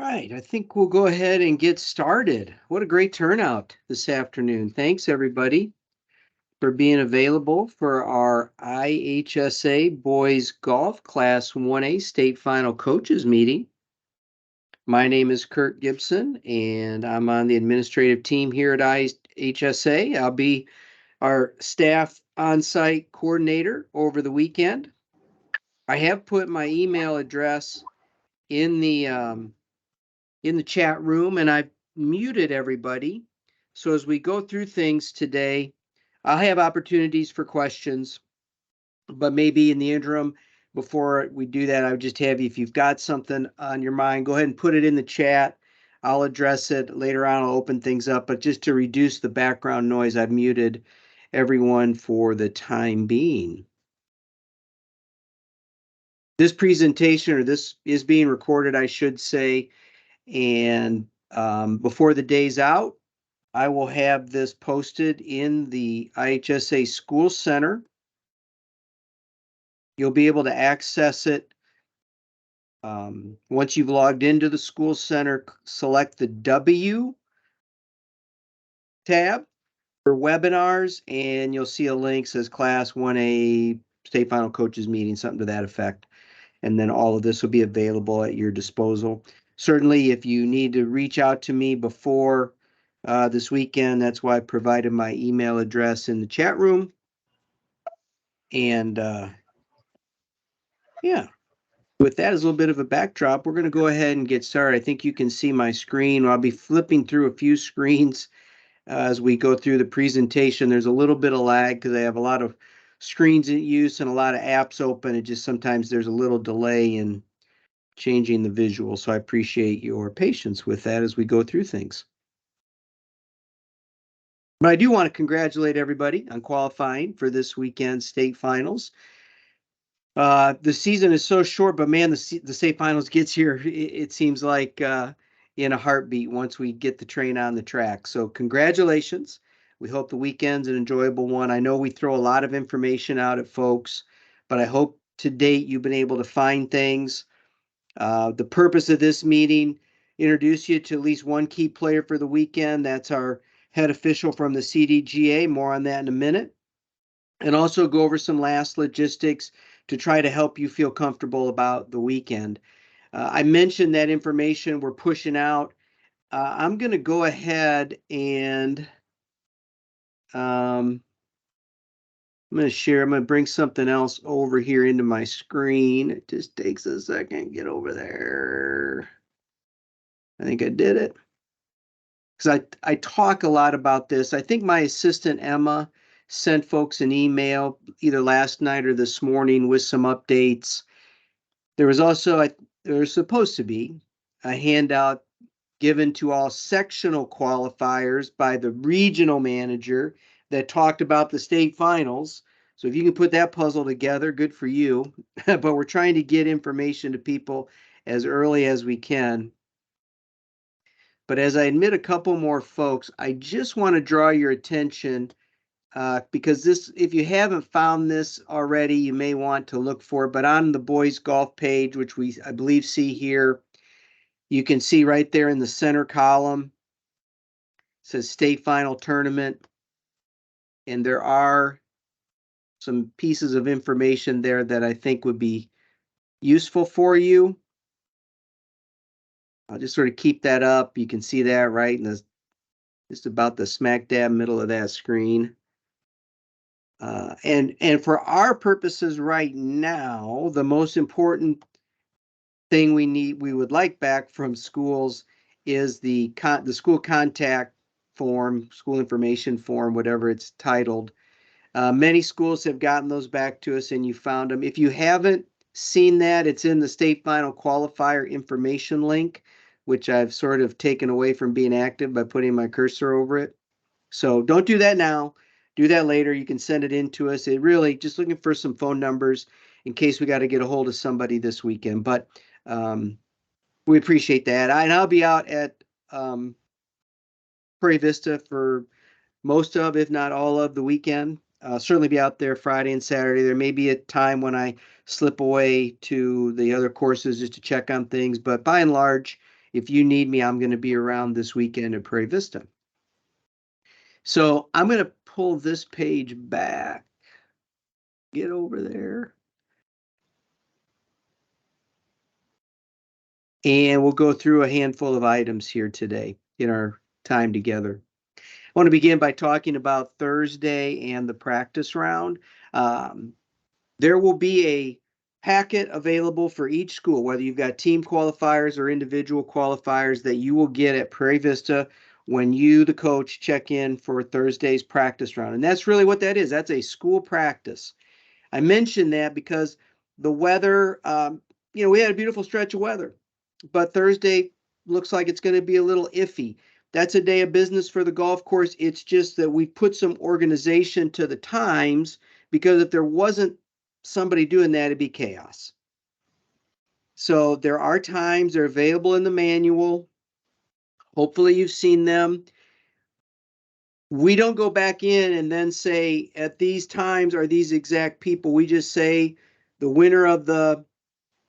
right, I think we'll go ahead and get started. What a great turnout this afternoon. Thanks, everybody, for being available for our IHSA Boys Golf Class 1A State Final Coaches Meeting. My name is Kurt Gibson, and I'm on the administrative team here at IHSA. I'll be our staff on-site coordinator over the weekend. I have put my email address in the chat room, and I've muted everybody. So as we go through things today, I'll have opportunities for questions, but maybe in the interim, before we do that, I would just have you, if you've got something on your mind, go ahead and put it in the chat. I'll address it later on. I'll open things up, but just to reduce the background noise, I've muted everyone for the time being. This presentation, or this is being recorded, I should say, and before the day's out, I will have this posted in the IHSA School Center. You'll be able to access it. Once you've logged into the School Center, select the W tab for webinars, and you'll see a link that says Class 1A State Final Coaches Meeting, something to that effect. And then all of this will be available at your disposal. Certainly, if you need to reach out to me before this weekend, that's why I provided my email address in the chat room. And yeah, with that as a little bit of a backdrop, we're going to go ahead and get started. I think you can see my screen. I'll be flipping through a few screens as we go through the presentation. There's a little bit of lag because I have a lot of screens in use and a lot of apps open. It just sometimes there's a little delay in changing the visual. So I appreciate your patience with that as we go through things. But I do want to congratulate everybody on qualifying for this weekend's state finals. The season is so short, but man, the state finals gets here, it seems like in a heartbeat once we get the train on the track. So congratulations. We hope the weekend's an enjoyable one. I know we throw a lot of information out at folks, but I hope to date you've been able to find things. The purpose of this meeting, introduce you to at least one key player for the weekend. That's our head official from the CDGA. More on that in a minute. And also go over some last logistics to try to help you feel comfortable about the weekend. I mentioned that information we're pushing out. I'm going to go ahead and I'm going to bring something else over here into my screen. It just takes a second. Get over there. I think I did it. Because I talk a lot about this. I think my assistant, Emma, sent folks an email either last night or this morning with some updates. There was also, there's supposed to be a handout given to all sectional qualifiers by the regional manager that talked about the state finals. So if you can put that puzzle together, good for you. But we're trying to get information to people as early as we can. But as I admit a couple more folks, I just want to draw your attention because this, if you haven't found this already, you may want to look for it. But on the boys golf page, which I believe see here, you can see right there in the center column, it says state final tournament. And there are some pieces of information there that I think would be useful for you. I'll just sort of keep that up. You can see that right in the just about the smack dab middle of that screen. And for our purposes right now, the most important thing we would like back from schools is the school contact form, school information form, whatever it's titled. Many schools have gotten those back to us and you found them. If you haven't seen that, it's in the state final qualifier information link, which I've sort of taken away from being active by putting my cursor over it. So don't do that now. Do that later. You can send it in to us. It really just looking for some phone numbers in case we got to get a hold of somebody this weekend. But we appreciate that. And I'll be out at Prairie Vista for most of, if not all of, the weekend. Certainly be out there Friday and Saturday. There may be a time when I slip away to the other courses just to check on things. But by and large, if you need me, I'm going to be around this weekend at Prairie Vista. So I'm going to pull this page back. Get over there. And we'll go through a handful of items here today in our time together. I want to begin by talking about Thursday and the practice round. There will be a packet available for each school, whether you've got team qualifiers or individual qualifiers, that you will get at Prairie Vista when you, the coach, check in for Thursday's practice round. And that's really what that is. That's a school practice. I mentioned that because the weather, we had a beautiful stretch of weather, but Thursday looks like it's going to be a little iffy. That's a day of business for the golf course. It's just that we put some organization to the times, because if there wasn't somebody doing that, it'd be chaos. So there are times, they're available in the manual. Hopefully you've seen them. We don't go back in and then say at these times are these exact people. We just say the winner of the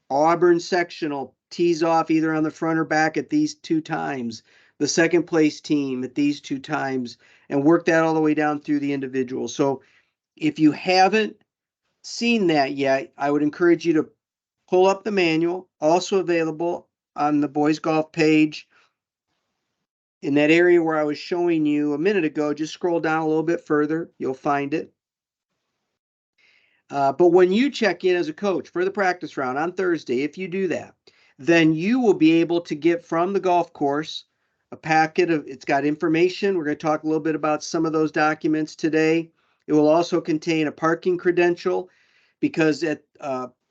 Auburn sectional tees off either on the front or back at these 2 times, the second place team at these 2 times, and work that all the way down through the individual. So if you haven't seen that yet, I would encourage you to pull up the manual, also available on the Boys Golf page. In that area where I was showing you a minute ago, just scroll down a little bit further, you'll find it. But when you check in as a coach for the practice round on Thursday, if you do that, then you will be able to get from the golf course a packet of, it's got information. We're going to talk a little bit about some of those documents today. It will also contain a parking credential, because at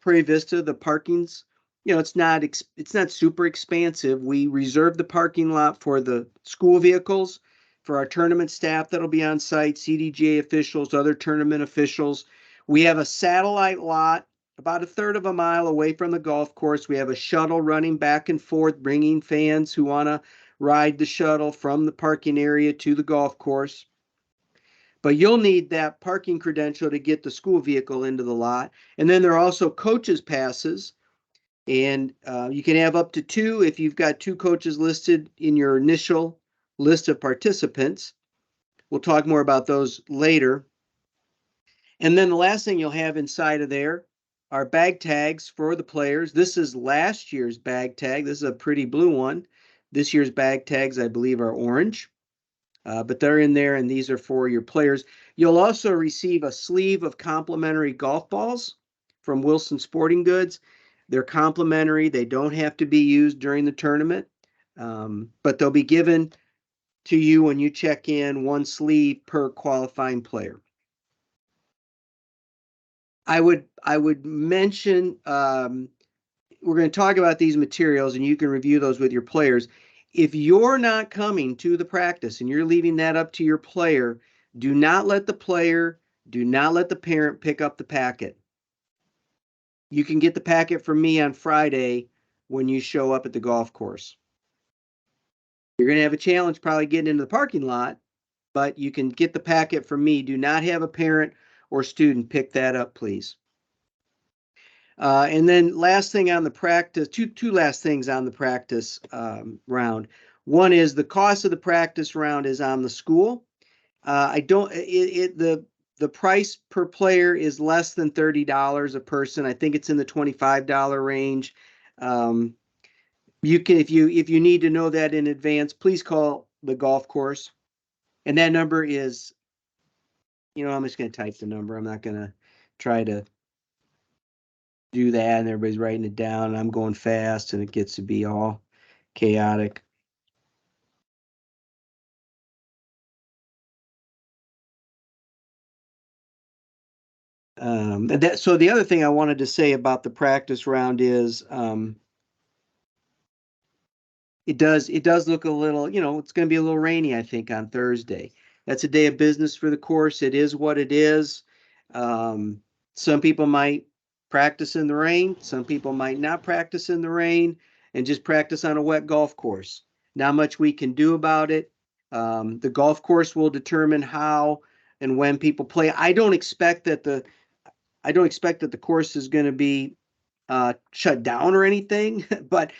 Prairie Vista, the parking's, it's not super expansive. We reserve the parking lot for the school vehicles, for our tournament staff that'll be on site, CDGA officials, other tournament officials. We have a satellite lot about a third of a mile away from the golf course. We have a shuttle running back and forth, bringing fans who want to ride the shuttle from the parking area to the golf course. But you'll need that parking credential to get the school vehicle into the lot. And then there are also coaches' passes. And you can have up to 2 if you've got 2 coaches listed in your initial list of participants. We'll talk more about those later. And then the last thing you'll have inside of there are bag tags for the players. This is last year's bag tag. This is a pretty blue one. This year's bag tags, I believe, are orange. But they're in there, and these are for your players. You'll also receive a sleeve of complimentary golf balls from Wilson Sporting Goods. They're complimentary. They don't have to be used during the tournament, but they'll be given to you when you check in, 1 sleeve per qualifying player. I would mention, we're going to talk about these materials, and you can review those with your players. If you're not coming to the practice and you're leaving that up to your player, do not let the parent pick up the packet. You can get the packet from me on Friday when you show up at the golf course. You're going to have a challenge probably getting into the parking lot, but you can get the packet from me. Do not have a parent or student pick that up, please. And then last thing on the practice, two last things on the practice round. One is the cost of the practice round is on the school. The price per player is less than $30 a person. I think it's in the $25 range. You can, if you need to know that in advance, please call the golf course. And that number is, I'm just going to type the number. I'm not going to try to do that and everybody's writing it down and I'm going fast and it gets to be all chaotic. So the other thing I wanted to say about the practice round is it does look a little, it's going to be a little rainy, I think, on Thursday. That's a day of business for the course. It is what it is. Some people might practice in the rain. Some people might not practice in the rain and just practice on a wet golf course. Not much we can do about it. The golf course will determine how and when people play. I don't expect that the course is going to be shut down or anything, but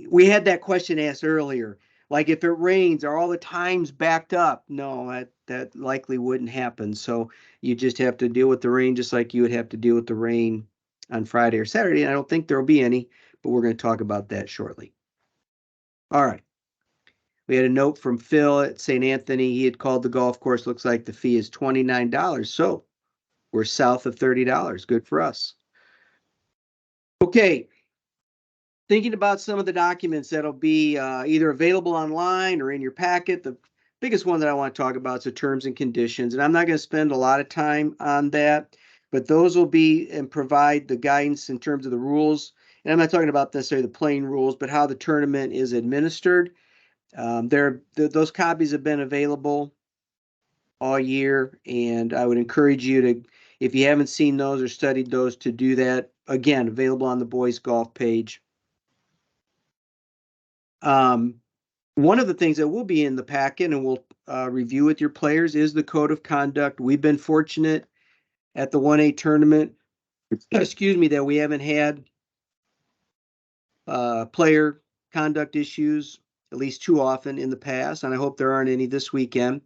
we had that question asked earlier. Like if it rains, are all the times backed up? No, that likely wouldn't happen. So you just have to deal with the rain just like you would have to deal with the rain on Friday or Saturday. And I don't think there'll be any, but we're going to talk about that shortly. All right. We had a note from Phil at St. Anthony. He had called the golf course. Looks like the fee is $29. So we're south of $30. Good for us. Okay. Thinking about some of the documents that'll be either available online or in your packet. The biggest one that I want to talk about is the terms and conditions. And I'm not going to spend a lot of time on that, but those will be and provide the guidance in terms of the rules. And I'm not talking about necessarily the playing rules, but how the tournament is administered. Those copies have been available all year, and I would encourage you to, if you haven't seen those or studied those, to do that. Again, available on the Boys Golf page. One of the things that will be in the packet and we'll review with your players is the code of conduct. We've been fortunate at the 1A tournament, excuse me, that we haven't had player conduct issues at least too often in the past, and I hope there aren't any this weekend.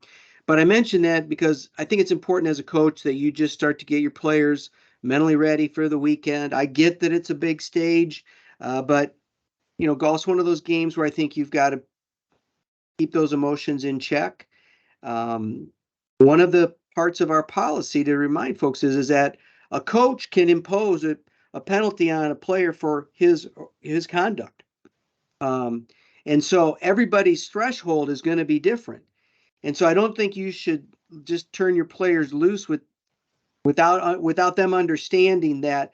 But I mention that because I think it's important as a coach that you just start to get your players mentally ready for the weekend. I get that it's a big stage, but you know, golf's one of those games where I think you've got to keep those emotions in check. One of the parts of our policy to remind folks is that a coach can impose a penalty on a player for his conduct. And so everybody's threshold is going to be different. And so I don't think you should just turn your players loose without them understanding that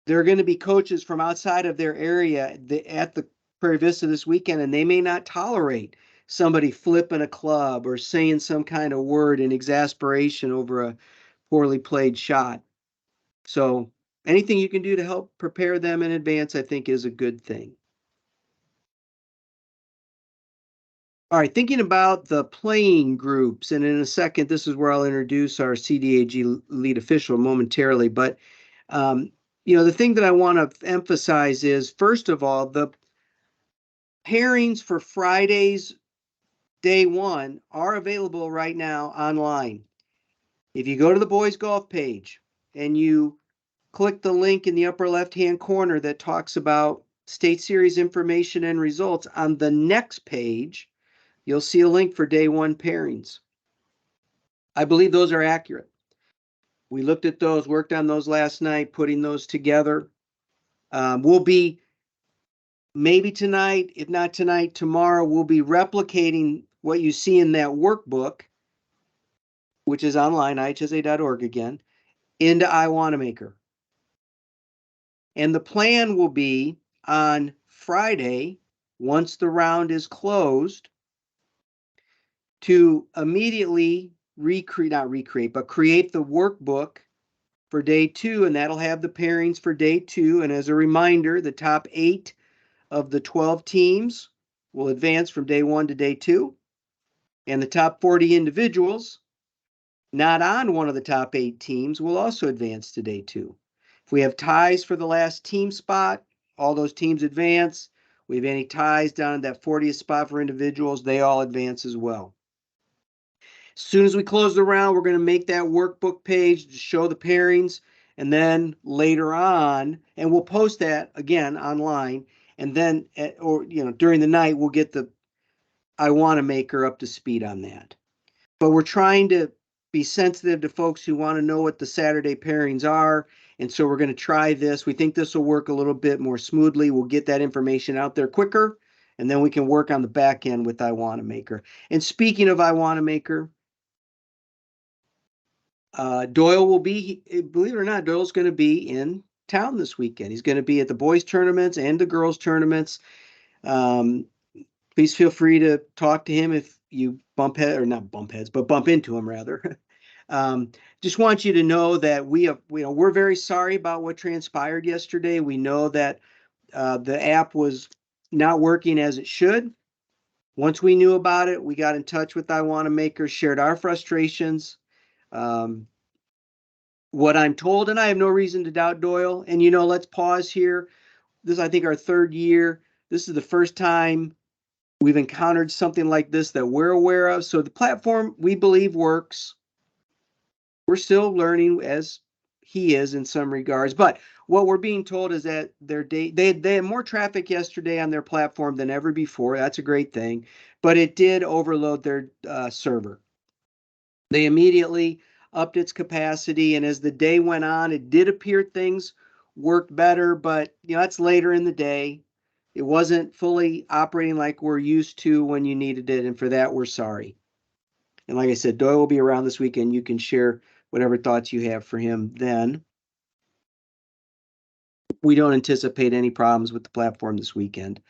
there are going to be coaches from outside of their area at the Prairie Vista this weekend, and they may not tolerate somebody flipping a club or saying some kind of word in exasperation over a poorly played shot. So anything you can do to help prepare them in advance, I think, is a good thing. All right, thinking about the playing groups, and in a second, this is where I'll introduce our CDAG lead official momentarily. But, you know, the thing that I want to emphasize is, first of all, the pairings for Friday's day one are available right now online. If you go to the Boys Golf page and you click the link in the upper left-hand corner that talks about State Series information and results, on the next page, you'll see a link for day one pairings. I believe those are accurate. We looked at those, worked on those last night, putting those together. We'll be, maybe tonight, if not tonight, tomorrow, we'll be replicating what you see in that workbook, which is online, IHSA.org again, into iWanamaker. And the plan will be on Friday, once the round is closed, to immediately create the workbook for day two, and that'll have the pairings for day two. And as a reminder, the top 8 of the 12 teams will advance from day one to day two, and the top 40 individuals not on one of the top 8 teams will also advance to day two. If we have ties for the last team spot, all those teams advance. We have any ties down at that 40th spot for individuals, they all advance as well. As soon as we close the round, we're going to make that workbook page to show the pairings, and then later on, and we'll post that again online, and then during the night we'll get the iWanamaker up to speed on that. But we're trying to be sensitive to folks who want to know what the Saturday pairings are, and so we're going to try this. We think this will work a little bit more smoothly. We'll get that information out there quicker, and then we can work on the back end with iWanamaker. And speaking of iWanamaker, Doyle will be, believe it or not, Doyle's going to be in town this weekend. He's going to be at the boys tournaments and the girls tournaments. Please feel free to talk to him if you bump into him rather. Just want you to know that we're very sorry about what transpired yesterday. We know that the app was not working as it should. Once we knew about it, we got in touch with iWanamaker, shared our frustrations. What I'm told, and I have no reason to doubt Doyle, and let's pause here. This is, I think, our third year. This is the first time we've encountered something like this that we're aware of. So the platform, we believe, works. We're still learning, as he is in some regards, but what we're being told is that they had more traffic yesterday on their platform than ever before. That's a great thing, but it did overload their server. They immediately upped its capacity, and as the day went on, it did appear things worked better, but that's later in the day. It wasn't fully operating like we're used to when you needed it, and for that, we're sorry. And like I said, Doyle will be around this weekend. You can share whatever thoughts you have for him then. We don't anticipate any problems with the platform this weekend.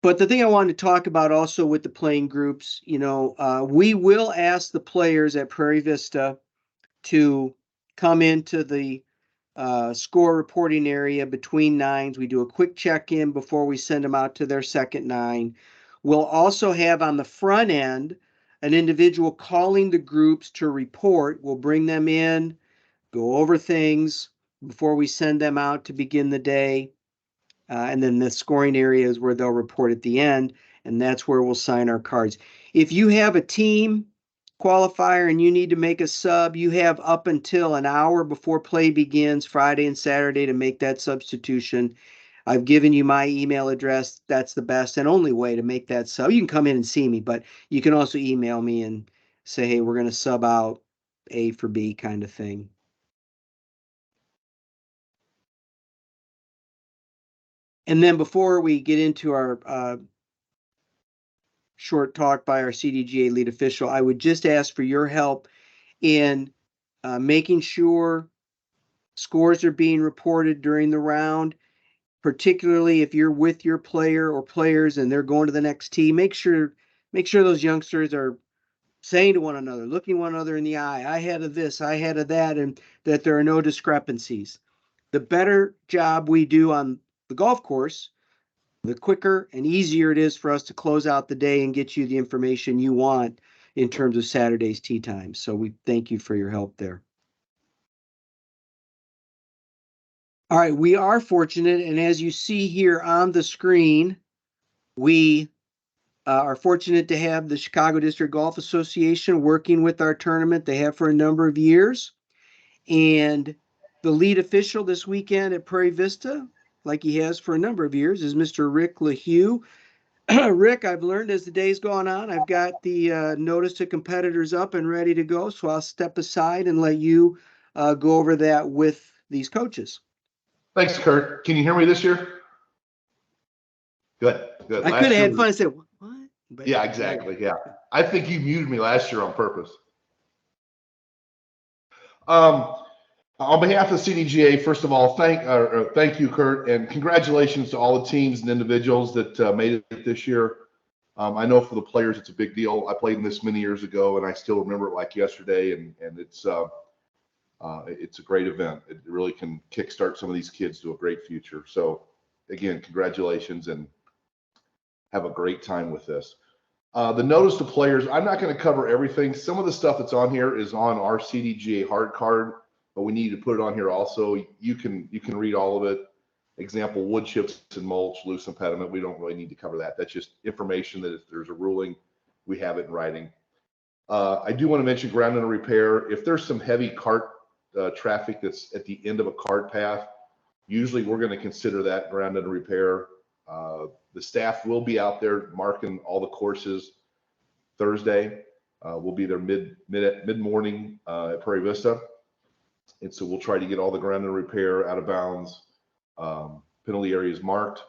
But the thing I wanted to talk about also with the playing groups, we will ask the players at Prairie Vista to come into the score reporting area between nines. We do a quick check-in before we send them out to their second nine. We'll also have on the front end an individual calling the groups to report. We'll bring them in, go over things before we send them out to begin the day. And then the scoring area is where they'll report at the end, and that's where we'll sign our cards. If you have a team qualifier and you need to make a sub, you have up until an hour before play begins, Friday and Saturday, to make that substitution. I've given you my email address. That's the best and only way to make that sub. You can come in and see me, but you can also email me and say, hey, we're going to sub out A for B kind of thing. And then before we get into our short talk by our CDGA lead official, I would just ask for your help in making sure scores are being reported during the round, particularly if you're with your player or players and they're going to the next tee. Make sure those youngsters are saying to one another, looking one another in the eye, I had of this, I had of that, and that there are no discrepancies. The better job we do on the golf course, the quicker and easier it is for us to close out the day and get you the information you want in terms of Saturday's tee time. So we thank you for your help there. All right, we are fortunate, and as you see here on the screen, we are fortunate to have the Chicago District Golf Association working with our tournament. They have for a number of years. And the lead official this weekend at Prairie Vista, like he has for a number of years, is Mr. Rick LaHue. Rick, I've learned as the day's gone on, I've got the notice to competitors up and ready to go, so I'll step aside and let you go over that with these coaches. Thanks, Kurt. Can you hear me this year? Good. I could have had fun and said, what? But yeah, exactly. Yeah. I think you muted me last year on purpose. On behalf of the CDGA, first of all, thank you, Kurt, and congratulations to all the teams and individuals that made it this year. I know for the players, it's a big deal. I played in this many years ago, and I still remember it like yesterday, and it's a great event. It really can kickstart some of these kids to a great future. So, again, congratulations, and have a great time with this. The notice to players, I'm not going to cover everything. Some of the stuff that's on here is on our CDGA hard card, but we need to put it on here also. You can read all of it. Example, wood chips and mulch, loose impediment. We don't really need to cover that. That's just information that if there's a ruling, we have it in writing. I do want to mention ground and repair. If there's some heavy cart traffic that's at the end of a cart path, usually we're going to consider that ground and repair. The staff will be out there marking all the courses Thursday. We'll be there mid-morning at Prairie Vista. And so we'll try to get all the ground and repair, out of bounds, penalty areas marked.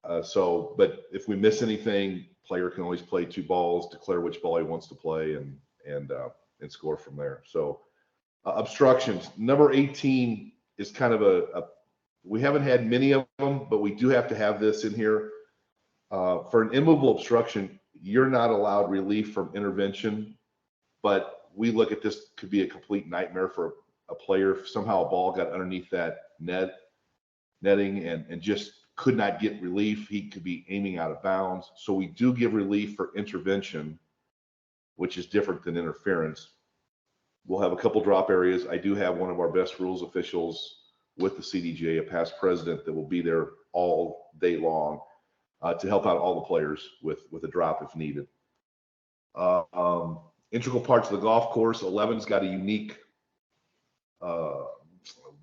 But if we miss anything, player can always play 2 balls, declare which ball he wants to play, and score from there. So obstructions, number 18 is kind of we haven't had many of them, but we do have to have this in here. For an immovable obstruction, you're not allowed relief from intervention, but we look at this could be a complete nightmare for a player if somehow a ball got underneath that netting and just could not get relief. He could be aiming out of bounds. So we do give relief for intervention, which is different than interference. We'll have a couple drop areas. I do have one of our best rules officials with the CDGA, a past president that will be there all day long to help out all the players with a drop if needed. Integral parts of the golf course, 11's got a unique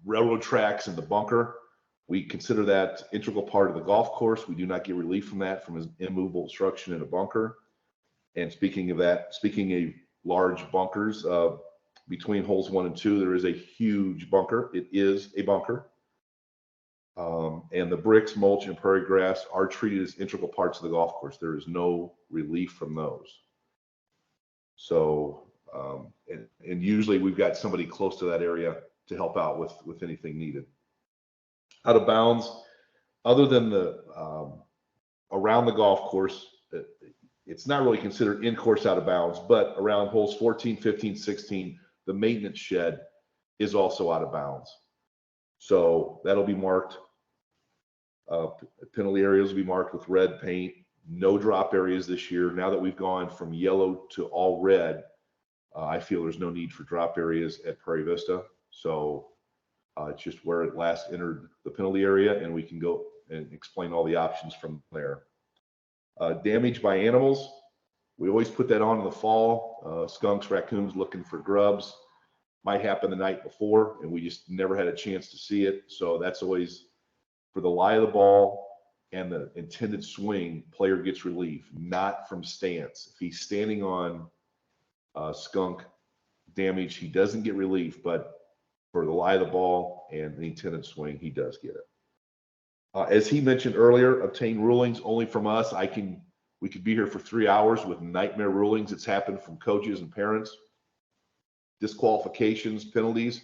railroad tracks in the bunker. We consider that integral part of the golf course. We do not get relief from that, from an immovable obstruction in a bunker. And speaking of that, speaking of large bunkers, between holes 1 and 2, there is a huge bunker. It is a bunker. And the bricks, mulch, and prairie grass are treated as integral parts of the golf course. There is no relief from those. So, and usually we've got somebody close to that area to help out with anything needed. Out of bounds, other than the around the golf course, it's not really considered in-course out of bounds, but around holes 14, 15, 16, the maintenance shed is also out of bounds. So that'll be marked. Penalty areas will be marked with red paint. No drop areas this year. Now that we've gone from yellow to all red, I feel there's no need for drop areas at Prairie Vista. So it's just where it last entered the penalty area, and we can go and explain all the options from there. Damage by animals, we always put that on in the fall. Skunks, raccoons looking for grubs. Might happen the night before, and we just never had a chance to see it. So that's always for the lie of the ball and the intended swing, player gets relief, not from stance. If he's standing on skunk damage, he doesn't get relief, but for the lie of the ball and the intended swing, he does get it. As he mentioned earlier, obtain rulings only from us. We could be here for 3 hours with nightmare rulings. It's happened from coaches and parents. Disqualifications, penalties.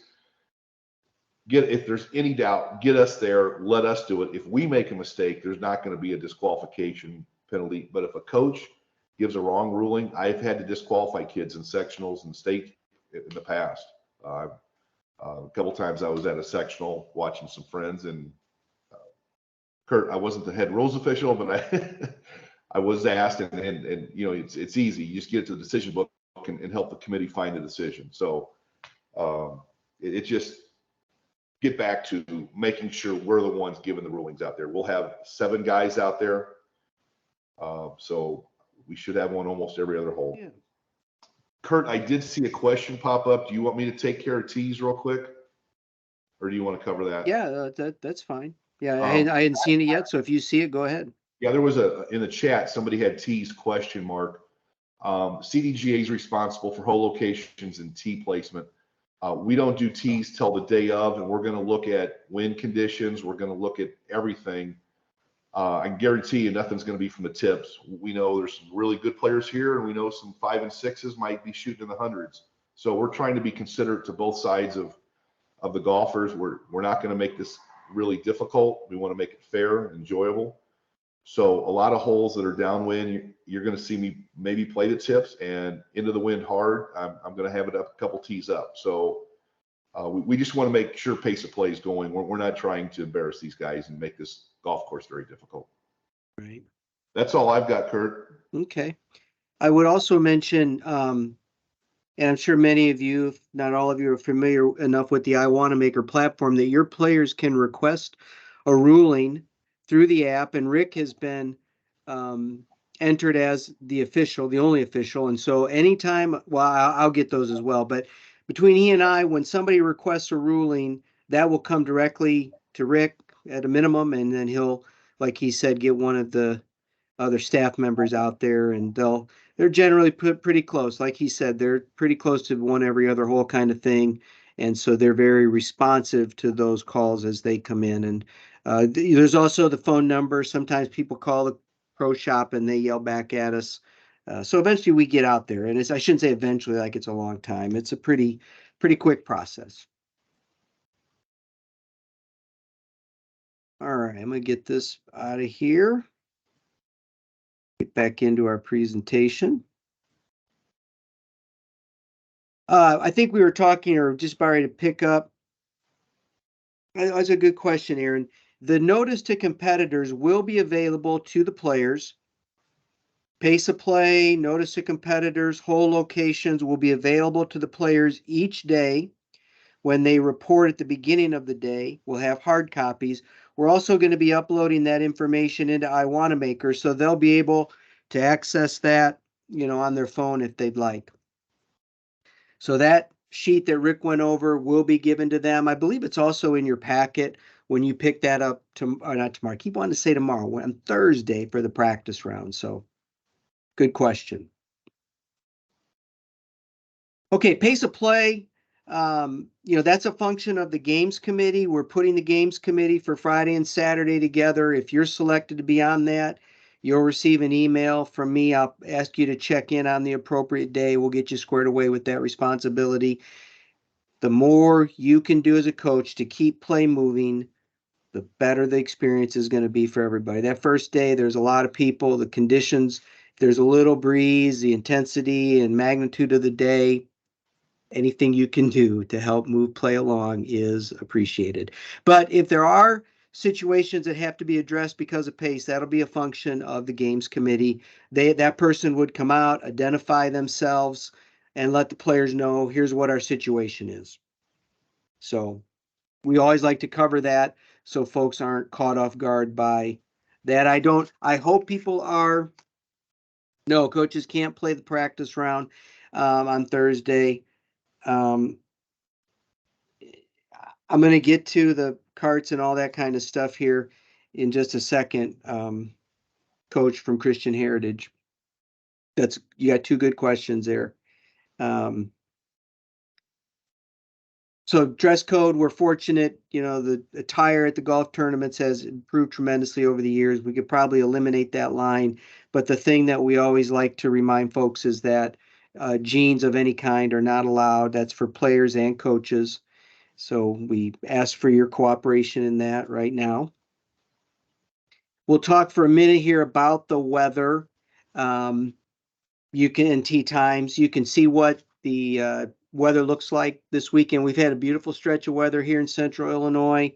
If there's any doubt, get us there, let us do it. If we make a mistake, there's not going to be a disqualification penalty. But if a coach gives a wrong ruling, I've had to disqualify kids in sectionals and state in the past. A couple times I was at a sectional watching some friends, and Kurt, I wasn't the head rules official, but I was asked, and you know, it's easy. You just get it to the decision book and help the committee find the decision. So it just get back to making sure we're the ones giving the rulings out there. We'll have 7 guys out there, so we should have one almost every other hole. Yeah. Kurt, I did see a question pop up. Do you want me to take care of tees real quick, or do you want to cover that? Yeah, that's fine. Yeah, I hadn't seen it yet, so if you see it, go ahead. Yeah, there was in the chat, somebody had tees question mark. CDGA is responsible for hole locations and tee placement. We don't do tees till the day of, and we're going to look at wind conditions. We're going to look at everything. I can guarantee you nothing's going to be from the tips. We know there's some really good players here, and we know some 5 and 6s might be shooting in the hundreds. So we're trying to be considerate to both sides of the golfers. We're not going to make this really difficult. We want to make it fair and enjoyable. So a lot of holes that are downwind, you're going to see me maybe play the tips, and into the wind hard, I'm going to have it up a couple tees up. So we just want to make sure pace of play is going. We're not trying to embarrass these guys and make this golf course very difficult. Right. That's all I've got, Kurt. Okay. I would also mention, and I'm sure many of you, if not all of you, are familiar enough with the I Wanna Maker platform, that your players can request a ruling through the app, and Rick has been entered as the official, the only official. And so anytime, well, I'll get those as well, but between he and I, when somebody requests a ruling, that will come directly to Rick at a minimum, and then he'll, like he said, get one of the other staff members out there, and they're generally pretty close. Like he said, they're pretty close to one every other hole kind of thing. And so they're very responsive to those calls as they come in. And there's also the phone number. Sometimes people call the pro shop and they yell back at us. So eventually we get out there, and I shouldn't say eventually, like it's a long time. It's a pretty quick process. All right, I'm going to get this out of here. Get back into our presentation. I think we were talking, or just about ready to pick up. That's a good question, Aaron. The notice to competitors will be available to the players. Pace of play, notice to competitors, hole locations will be available to the players each day. when they report at the beginning of the day. We'll have hard copies. We're also going to be uploading that information into iWanamaker, so they'll be able to access that, on their phone if they'd like. So that sheet that Rick went over will be given to them. I believe it's also in your packet when you pick that up not tomorrow. I keep wanting to say tomorrow, on Thursday for the practice round. So good question. Okay, pace of play. That's a function of the games committee. We're putting the games committee for Friday and Saturday together. If you're selected to be on that, you'll receive an email from me. I'll ask you to check in on the appropriate day. We'll get you squared away with that responsibility. The more you can do as a coach to keep play moving, the better the experience is going to be for everybody. That first day, there's a lot of people, the conditions, there's a little breeze, the intensity and magnitude of the day. Anything you can do to help move play along is appreciated. But if there are situations that have to be addressed because of pace, that'll be a function of the games committee. That person would come out, identify themselves, and let the players know, here's what our situation is. So we always like to cover that so folks aren't caught off guard by that. I hope people are. No, coaches can't play the practice round on Thursday. I'm going to get to the carts and all that kind of stuff here in just a second. Coach from Christian Heritage. You got two good questions there. So dress code, we're fortunate, the attire at the golf tournaments has improved tremendously over the years. We could probably eliminate that line, but the thing that we always like to remind folks is that jeans of any kind are not allowed. That's for players and coaches. So we ask for your cooperation in that right now. We'll talk for a minute here about the weather. You can, in tee times, you can see what the weather looks like this weekend. We've had a beautiful stretch of weather here in central Illinois.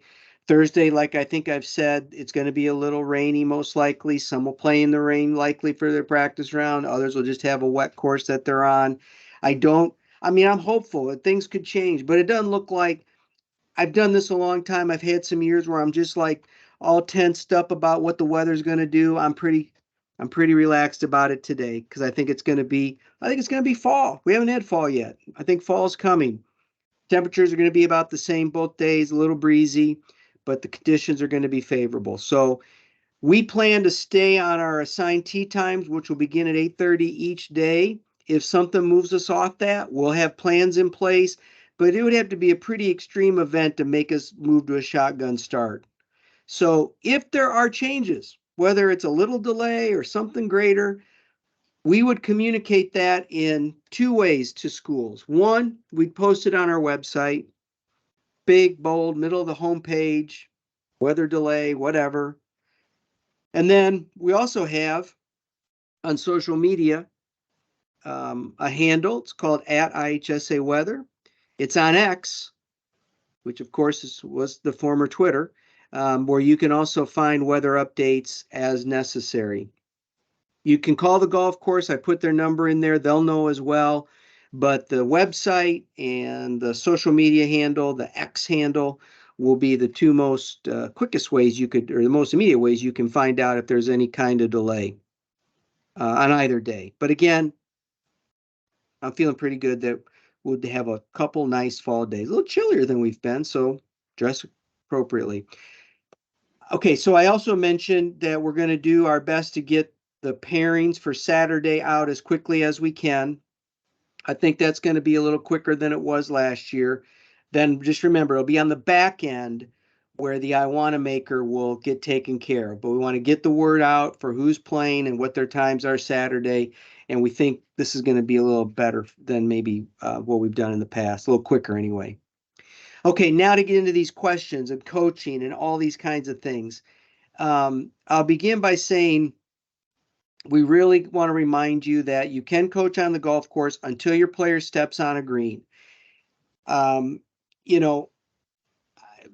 Thursday, like I think I've said, it's going to be a little rainy, most likely. Some will play in the rain likely for their practice round. Others will just have a wet course that they're on. I'm hopeful that things could change, but it doesn't look like. I've done this a long time. I've had some years where I'm just like all tensed up about what the weather's going to do. I'm pretty relaxed about it today because I think it's going to be fall. We haven't had fall yet. I think fall's coming. Temperatures are going to be about the same both days, a little breezy, but the conditions are going to be favorable. So we plan to stay on our assigned tee times, which will begin at 8:30 each day. If something moves us off that, we'll have plans in place, but it would have to be a pretty extreme event to make us move to a shotgun start. So if there are changes, whether it's a little delay or something greater, we would communicate that in two ways to schools. One, we'd post it on our website, big, bold, middle of the homepage, weather delay, whatever. And then we also have on social media a handle. It's called @IHSA Weather. It's on X, which of course was the former Twitter, where you can also find weather updates as necessary. You can call the golf course. I put their number in there. They'll know as well. But the website and the social media handle, the X handle, will be the two most quickest ways or the most immediate ways you can find out if there's any kind of delay on either day. But again, I'm feeling pretty good that we'll have a couple nice fall days. A little chillier than we've been, so dress appropriately. Okay, so I also mentioned that we're going to do our best to get the pairings for Saturday out as quickly as we can. I think that's going to be a little quicker than it was last year. Then just remember, it'll be on the back end where the iWanamaker will get taken care of. But we want to get the word out for who's playing and what their times are Saturday. And we think this is going to be a little better than maybe what we've done in the past, a little quicker anyway. Okay, now to get into these questions and coaching and all these kinds of things. I'll begin by saying we really want to remind you that you can coach on the golf course until your player steps on a green. You know,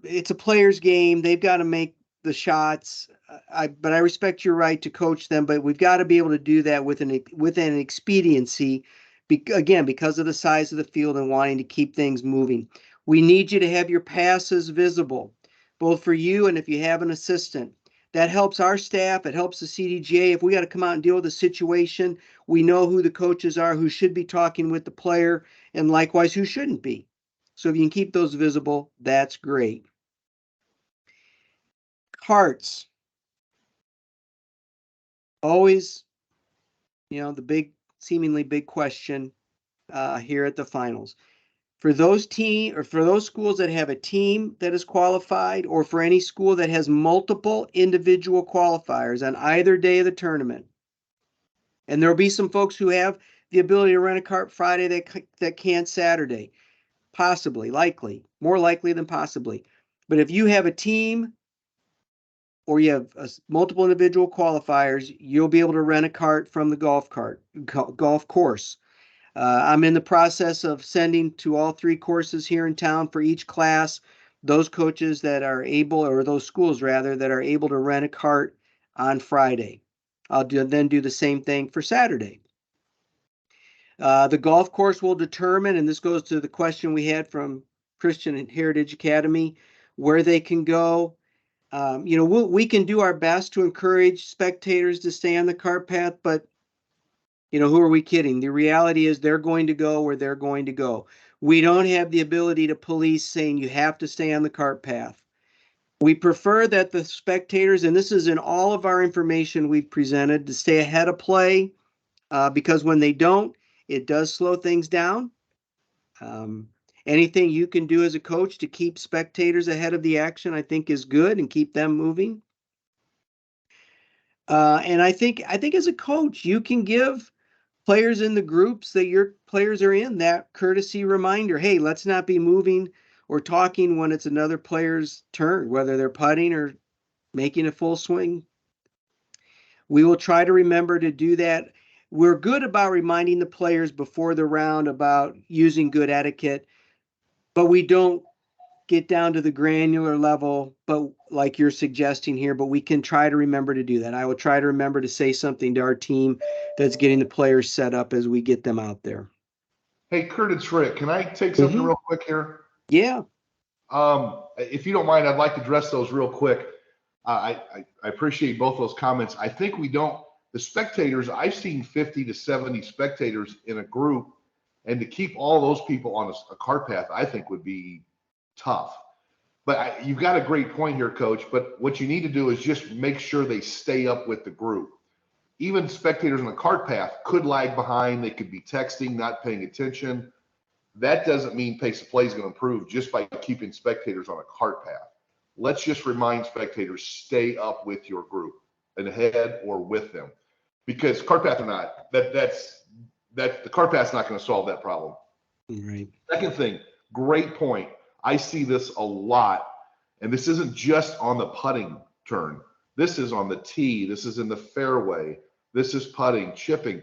it's a player's game. They've got to make the shots. But I respect your right to coach them. But we've got to be able to do that with an expediency. Again, because of the size of the field and wanting to keep things moving. We need you to have your passes visible, both for you and if you have an assistant. That helps our staff. It helps the CDGA. If we got to come out and deal with a situation, we know who the coaches are, who should be talking with the player, and likewise who shouldn't be. So if you can keep those visible, that's great. Carts. Always, the seemingly big question here at the finals. For those schools that have a team that is qualified, or for any school that has multiple individual qualifiers on either day of the tournament, and there'll be some folks who have the ability to rent a cart Friday that can't Saturday, possibly, likely, more likely than possibly. But if you have a team or you have multiple individual qualifiers, you'll be able to rent a cart from the golf course. I'm in the process of sending to all 3 courses here in town for each class those coaches that are able, or those schools rather, that are able to rent a cart on Friday. I'll then do the same thing for Saturday. The golf course will determine, and this goes to the question we had from Christian Heritage Academy, where they can go. We can do our best to encourage spectators to stay on the cart path, but who are we kidding? The reality is they're going to go where they're going to go. We don't have the ability to police saying you have to stay on the cart path. We prefer that the spectators, and this is in all of our information we've presented, to stay ahead of play, because when they don't, it does slow things down. Anything you can do as a coach to keep spectators ahead of the action, I think, is good, and keep them moving. And I think as a coach, you can give players in the groups that your players are in that courtesy reminder. Hey, let's not be moving or talking when it's another player's turn, whether they're putting or making a full swing. We will try to remember to do that. We're good about reminding the players before the round about using good etiquette, but we don't get down to the granular level, but like you're suggesting here, but we can try to remember to do that. I will try to remember to say something to our team that's getting the players set up as we get them out there. Hey, Kurt, it's Rick. Can I take something real quick here? Yeah. If you don't mind, I'd like to address those real quick. I appreciate both those comments. I think the spectators, I've seen 50 to 70 spectators in a group, and to keep all those people on a cart path, I think would be tough. But you've got a great point here, Coach. But what you need to do is just make sure they stay up with the group. Even spectators on the cart path could lag behind. They could be texting, not paying attention. That doesn't mean pace of play is going to improve just by keeping spectators on a cart path. Let's just remind spectators, stay up with your group and ahead or with them. Because cart path or not, the cart path's not going to solve that problem. Right. Second thing, great point. I see this a lot, and this isn't just on the putting turn. This is on the tee. This is in the fairway. This is putting, chipping.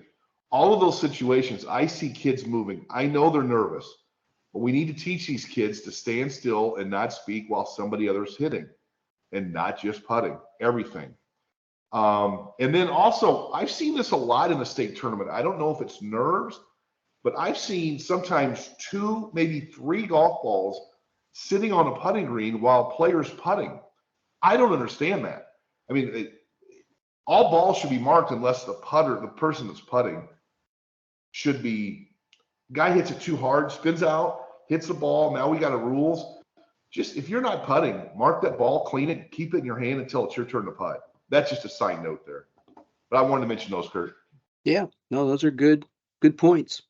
All of those situations, I see kids moving. I know they're nervous, but we need to teach these kids to stand still and not speak while somebody other's hitting, and not just putting, everything. And then also, I've seen this a lot in the state tournament. I don't know if it's nerves, but I've seen sometimes 2, maybe 3 golf balls sitting on a putting green while players putting. I don't understand that. I mean, all balls should be marked unless the person that's putting should be, guy hits it too hard, spins out, hits the ball. Now we got rules. Just if you're not putting, mark that ball, clean it, keep it in your hand until it's your turn to putt. That's just a side note there. But I wanted to mention those, Kurt. Yeah, no, those are good points.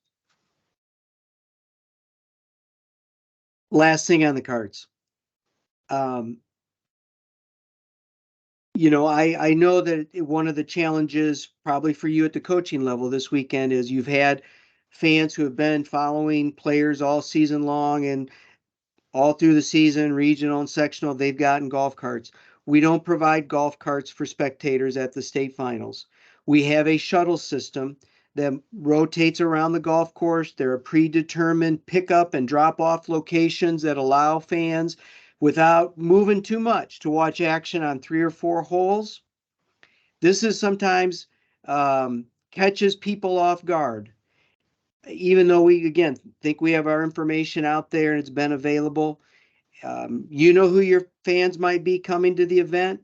Last thing on the cards. I know that one of the challenges probably for you at the coaching level this weekend is you've had fans who have been following players all season long, and all through the season, regional and sectional, they've gotten golf carts. We don't provide golf carts for spectators at the state finals. We have a shuttle system that rotates around the golf course. There are predetermined pickup and drop off locations that allow fans, without moving too much, to watch action on 3 or 4 holes. This is sometimes catches people off guard. even though we, again, think we have our information out there and it's been available, you know who your fans might be coming to the event.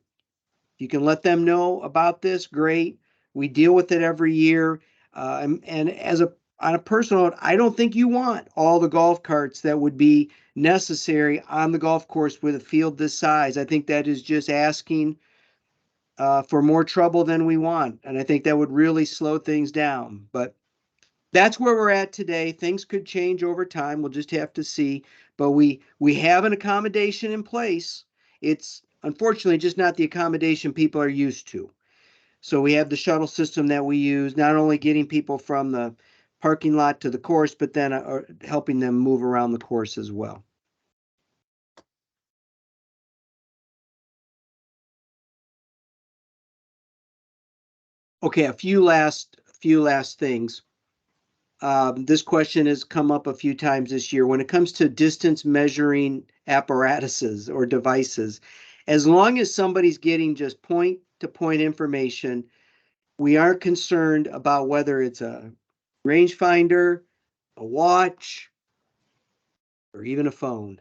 You can let them know about this. Great. We deal with it every year. And as on a personal note, I don't think you want all the golf carts that would be necessary on the golf course with a field this size. I think that is just asking for more trouble than we want. And I think that would really slow things down. But that's where we're at today. Things could change over time. We'll just have to see. But we have an accommodation in place. It's unfortunately just not the accommodation people are used to. So we have the shuttle system that we use, not only getting people from the parking lot to the course, but then helping them move around the course as well. Okay, a few last things. This question has come up a few times this year. When it comes to distance measuring apparatuses or devices, as long as somebody's getting just point to point information, we aren't concerned about whether it's a rangefinder, a watch, or even a phone.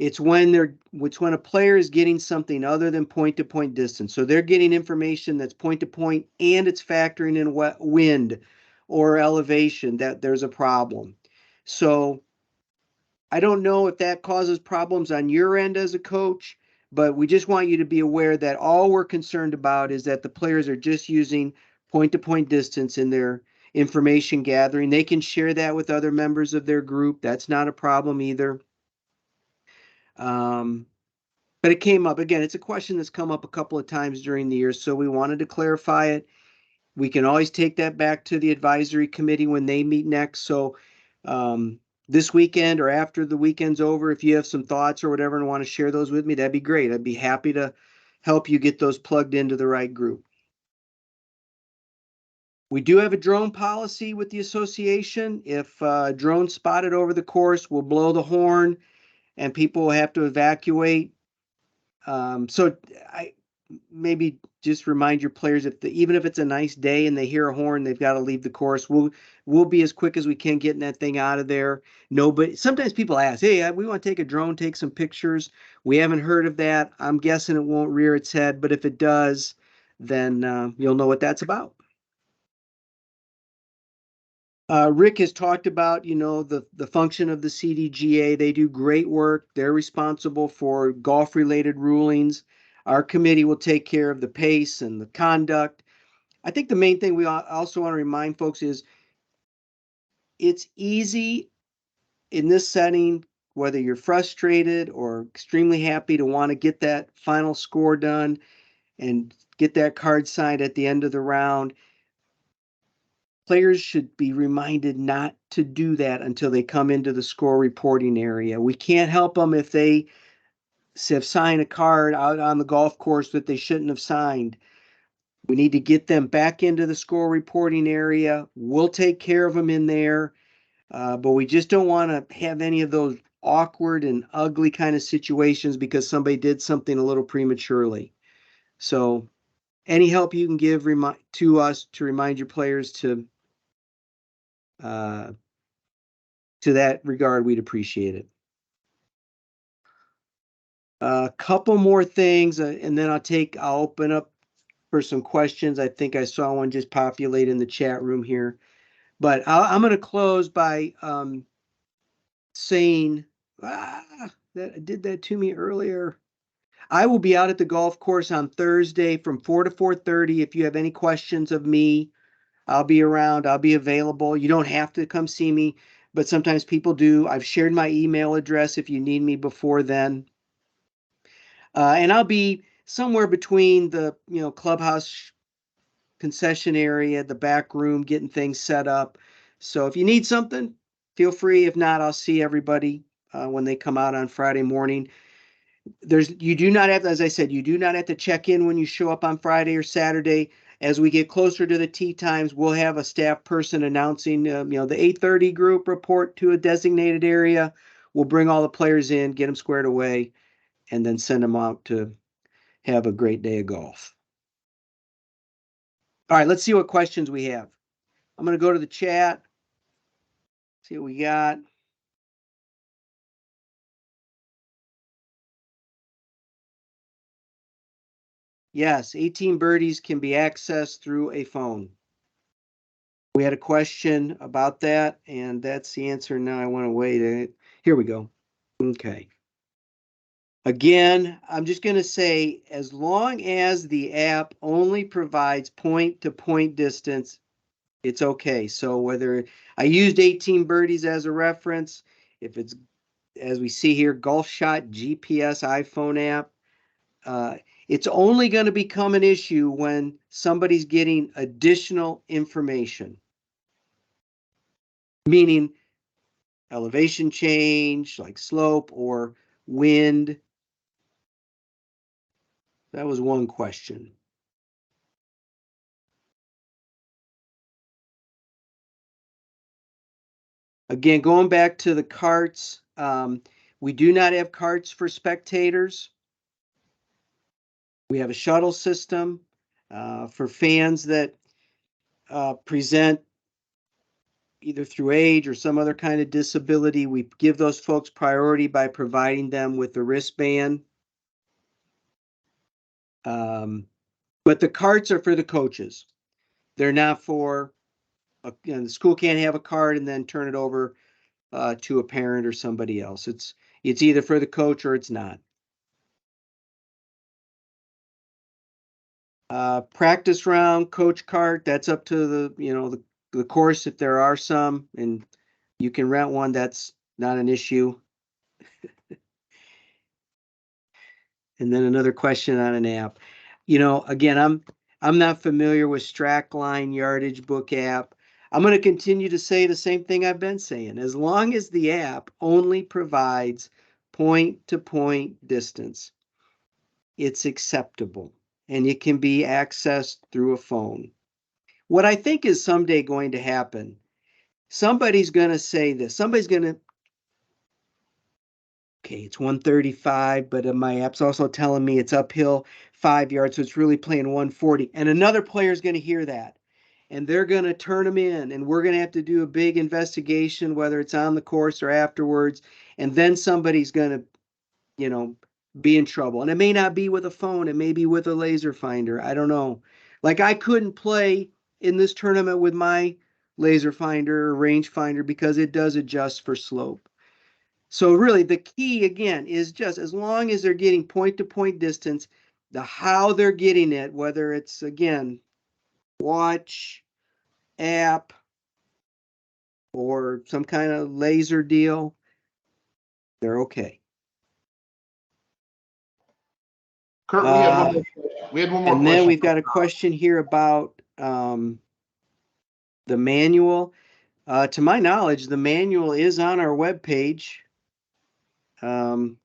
It's when a player is getting something other than point to point distance. So they're getting information that's point to point and it's factoring in wind or elevation that there's a problem. So I don't know if that causes problems on your end as a coach, but we just want you to be aware that all we're concerned about is that the players are just using point to point distance in their information gathering. They can share that with other members of their group. That's not a problem either. But it came up again. It's a question that's come up a couple of times during the year, so we wanted to clarify it. We can always take that back to the advisory committee when they meet next. So this weekend or after the weekend's over, if you have some thoughts or whatever and want to share those with me, that'd be great. I'd be happy to help you get those plugged into the right group. We do have a drone policy with the association. If a drone spotted over the course, we'll blow the horn and people will have to evacuate. So I maybe just remind your players even if it's a nice day and they hear a horn, they've got to leave the course. We'll be as quick as we can getting that thing out of there. Nobody. Sometimes people ask, "Hey, we want to take a drone, take some pictures." We haven't heard of that. I'm guessing it won't rear its head, but if it does, then you'll know what that's about. Rick has talked about, the function of the CDGA. They do great work. They're responsible for golf-related rulings. Our committee will take care of the pace and the conduct. I think the main thing we also want to remind folks is it's easy in this setting, whether you're frustrated or extremely happy to want to get that final score done and get that card signed at the end of the round. Players should be reminded not to do that until they come into the score reporting area. We can't help them if they have signed a card out on the golf course that they shouldn't have signed. We need to get them back into the score reporting area. We'll take care of them in there, but we just don't want to have any of those awkward and ugly kind of situations because somebody did something a little prematurely. So any help you can give to us to remind your players to that regard, we'd appreciate it. A couple more things, and then I'll open up for some questions. I think I saw one just populate in the chat room here, but I'm going to close by saying that did that to me earlier. I will be out at the golf course on Thursday from 4 to 4:30. If you have any questions of me, I'll be around. I'll be available. You don't have to come see me, but sometimes people do. I've shared my email address if you need me before then. And I'll be somewhere between the clubhouse concession area, the back room, getting things set up. So if you need something, feel free. If not, I'll see everybody when they come out on Friday morning. You do not have to, as I said, you do not have to check in when you show up on Friday or Saturday. As we get closer to the tee times, we'll have a staff person announcing, the 8:30 group report to a designated area. We'll bring all the players in, get them squared away, and then send them out to have a great day of golf. All right, let's see what questions we have. I'm going to go to the chat. See what we got. Yes, 18 birdies can be accessed through a phone. We had a question about that, and that's the answer. Now I want to wait it. Here we go. Okay. Again, I'm just going to say, as long as the app only provides point-to-point distance, it's okay. So whether I used 18 birdies as a reference, if it's, as we see here, Golf Shot GPS iPhone app, it's only going to become an issue when somebody's getting additional information, meaning elevation change, like slope or wind. That was one question. Again, going back to the carts, we do not have carts for spectators. We have a shuttle system for fans that present either through age or some other kind of disability. We give those folks priority by providing them with the wristband. But the carts are for the coaches. They're not for, the school can't have a cart and then turn it over to a parent or somebody else. It's either for the coach or it's not. Practice round, coach cart, that's up to the course if there are some, and you can rent one. That's not an issue. And then another question on an app. Again, I'm not familiar with Strackline Yardage Book app. I'm going to continue to say the same thing I've been saying. As long as the app only provides point-to-point distance, it's acceptable, and it can be accessed through a phone. What I think is someday going to happen, somebody's going to say this. Somebody's going to, okay, it's 135, but my app's also telling me it's uphill 5 yards, so it's really playing 140. And another player is going to hear that, and they're going to turn them in, and we're going to have to do a big investigation, whether it's on the course or afterwards, and then somebody's going to, be in trouble. And it may not be with a phone, it may be with a laser finder. I don't know. Like, I couldn't play in this tournament with my laser finder or range finder because it does adjust for slope. So really the key again is just as long as they're getting point-to-point distance, the how they're getting it, whether it's again watch, app, or some kind of laser deal, they're okay. Kurt, we had one more question. And then we've got a question here about the manual. To my knowledge, the manual is on our webpage. I'm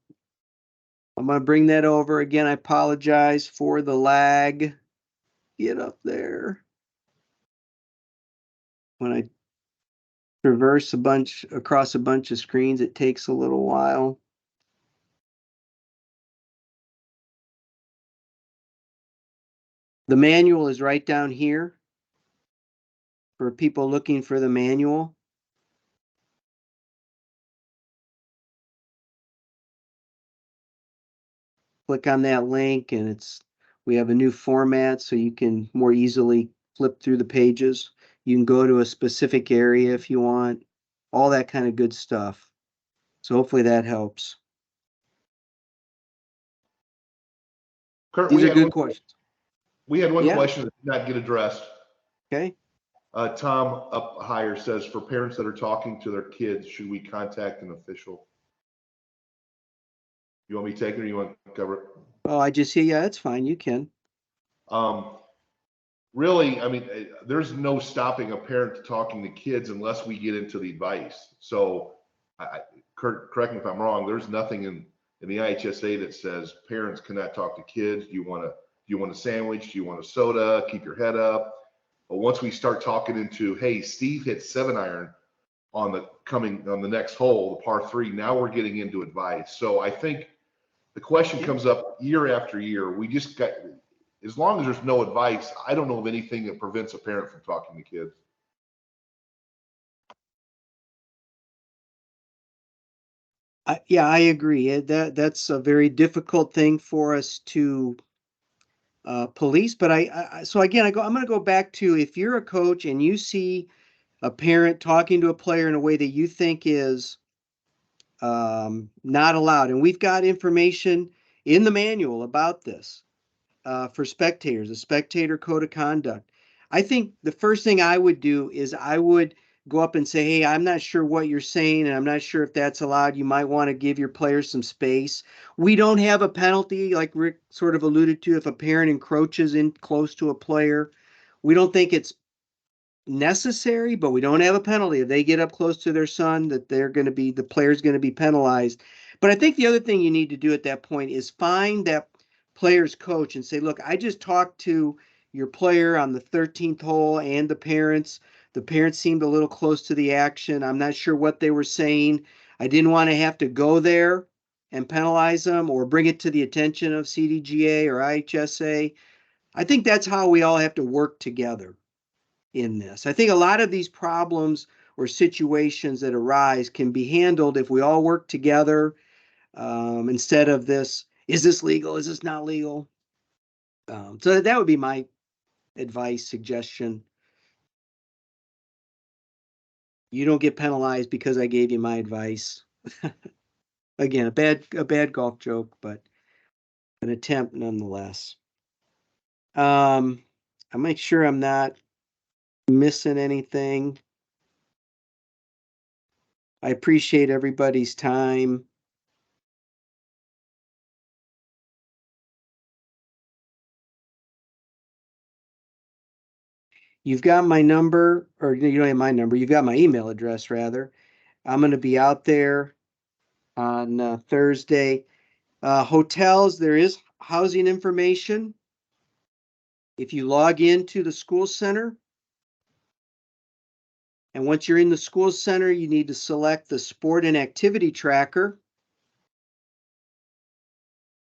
going to bring that over again. I apologize for the lag. Get up there. When I traverse across a bunch of screens, it takes a little while. The manual is right down here for people looking for the manual. Click on that link and we have a new format so you can more easily flip through the pages. You can go to a specific area if you want, all that kind of good stuff. So hopefully that helps. Kurt, These are good questions. We had one question that did not get addressed. Okay. Tom up higher says, for parents that are talking to their kids, should we contact an official? You want me to take it or you want to cover it? Oh, I just see. Yeah, that's fine. You can. Really, I mean, there's no stopping a parent talking to kids unless we get into the advice. So, Kurt, correct me if I'm wrong. There's nothing in the IHSA that says parents cannot talk to kids. Do you want a sandwich? Do you want a soda? Keep your head up. But once we start talking into, hey, Steve hit 7-iron on the next hole, the par 3. Now we're getting into advice. So I think the question comes up year after year. We just got, as long as there's no advice, I don't know of anything that prevents a parent from talking to kids. Yeah, I agree. That's a very difficult thing for us to police. But so again, I'm going to go back to, if you're a coach and you see a parent talking to a player in a way that you think is not allowed, and we've got information in the manual about this for spectators, a spectator code of conduct. I think the first thing I would do is I would go up and say, hey, I'm not sure what you're saying, and I'm not sure if that's allowed. You might want to give your players some space. We don't have a penalty, like Rick sort of alluded to, if a parent encroaches in close to a player. We don't think it's necessary, but we don't have a penalty. If they get up close to their son, that the player's going to be penalized. But I think the other thing you need to do at that point is find that player's coach and say, look, I just talked to your player on the 13th hole and the parents. The parents seemed a little close to the action. I'm not sure what they were saying. I didn't want to have to go there and penalize them or bring it to the attention of CDGA or IHSA. I think that's how we all have to work together in this. I think a lot of these problems or situations that arise can be handled if we all work together, instead of this, is this legal? Is this not legal? So that would be my advice, suggestion. You don't get penalized because I gave you my advice. Again, a bad golf joke, but an attempt nonetheless. I make sure I'm not missing anything. I appreciate everybody's time. You've got my number, or you don't have my number. You've got my email address, rather. I'm going to be out there on Thursday. Hotels, there is housing information. If you log into the school center, and once you're in the school center, you need to select the sport and activity tracker.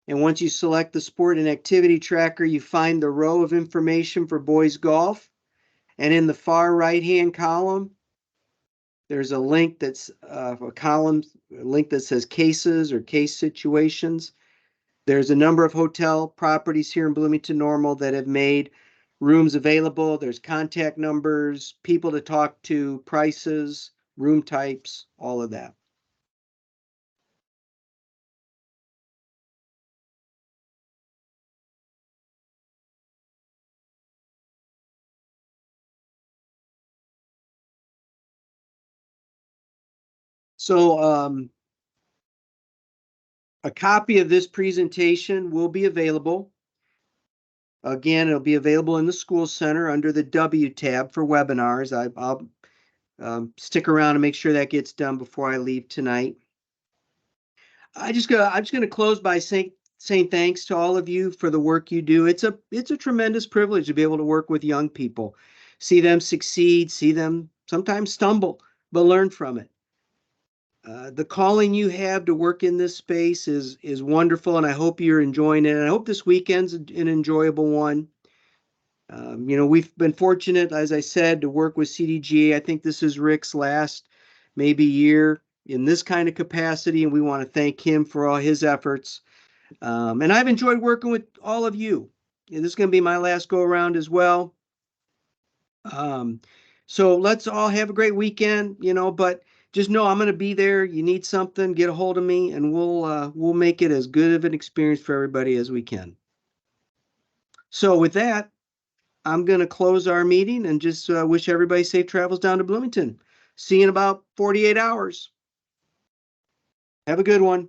And once you select the sport and activity tracker, you find the row of information for boys golf. And in the far right-hand column, there's a link that's a link that says cases or case situations. There's a number of hotel properties here in Bloomington Normal that have made rooms available. There's contact numbers, people to talk to, prices, room types, all of that. So a copy of this presentation will be available. Again, it'll be available in the school center under the W tab for webinars. I'll stick around and make sure that gets done before I leave tonight. I'm just going to close by saying thanks to all of you for the work you do. It's a tremendous privilege to be able to work with young people, see them succeed, see them sometimes stumble, but learn from it. The calling you have to work in this space is wonderful, and I hope you're enjoying it. And I hope this weekend's an enjoyable one. We've been fortunate, as I said, to work with CDGA. I think this is Rick's last maybe year in this kind of capacity, and we want to thank him for all his efforts. And I've enjoyed working with all of you. And this is going to be my last go around as well. So let's all have a great weekend, but just know I'm going to be there. You need something, get a hold of me, and we'll make it as good of an experience for everybody as we can. So with that, I'm going to close our meeting and just wish everybody safe travels down to Bloomington. See you in about 48 hours. Have a good one.